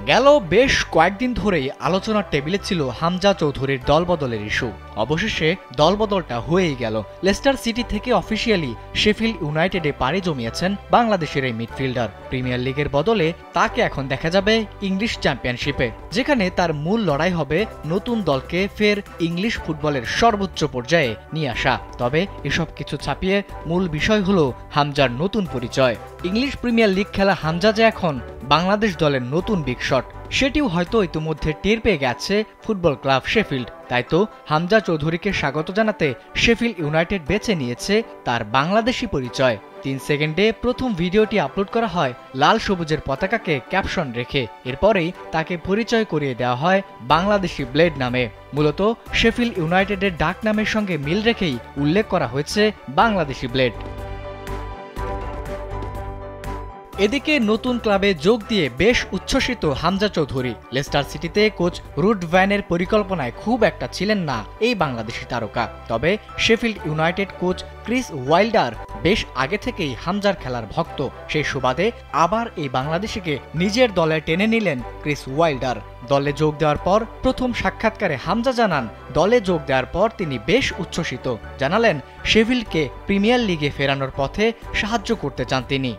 গেল বেশ কয়েকদিন ধরেই আলোচনার টেবিলে ছিল হামজা চৌধুরীর দলবদলের ইস্যু। অবশেষে দলবদলটা হয়েই গেল। লেস্টার সিটি থেকে অফিসিয়ালি শেফিল্ড ইউনাইটেডে পাড়ি জমিয়েছেন বাংলাদেশের এই মিডফিল্ডার। প্রিমিয়ার লিগের বদলে তাকে এখন দেখা যাবে ইংলিশ চ্যাম্পিয়নশিপে, যেখানে তার মূল লড়াই হবে নতুন দলকে ফের ইংলিশ ফুটবলের সর্বোচ্চ পর্যায়ে নিয়ে আসা। তবে এসব কিছু ছাপিয়ে মূল বিষয় হলো হামজার নতুন পরিচয়। ইংলিশ প্রিমিয়ার লিগ খেলা হামজা যে এখন বাংলাদেশ দলের নতুন বিগ শট, সেটিও হয়তো ইতিমধ্যে টের পেয়ে গেছে ফুটবল ক্লাব শেফিল্ড। তাই তো হামজা চৌধুরীকে স্বাগত জানাতে শেফিল্ড ইউনাইটেড বেছে নিয়েছে তার বাংলাদেশি পরিচয়। 3 সেকেন্ডে প্রথম ভিডিওটি আপলোড করা হয় লাল সবুজের পতাকাকে ক্যাপশন রেখে। এরপরেই তাকে পরিচয় করিয়ে দেওয়া হয় বাংলাদেশি ব্লেড নামে। মূলত শেফিল্ড ইউনাইটেডের ডাক নামের সঙ্গে মিল রেখেই উল্লেখ করা হয়েছে বাংলাদেশি ব্লেড। এদিকে নতুন ক্লাবে যোগ দিয়ে বেশ উচ্ছ্বসিত হামজা চৌধুরী। লেস্টার সিটিতে কোচ রুড ভ্যানের পরিকল্পনায় খুব একটা ছিলেন না এই বাংলাদেশি তারকা। তবে Sheffield United coach Chris welder বেশ আগে থেকেই হামজার খেলার ভক্ত। সেই সুবাদে আবার এই বাংলাদেশিকে নিজের দলে টেনে নিলেন ক্রিস ওয়াইল্ডার। দলে যোগ দেওয়ার পর প্রথম সাক্ষাৎকারে হামজা জানান, দলে যোগ দেওয়ার পর তিনি বেশ উচ্ছ্বসিত। জানালেন শেফিল্ডকে প্রিমিয়ার লিগে ফেরানোর পথে সাহায্য করতে চান তিনি।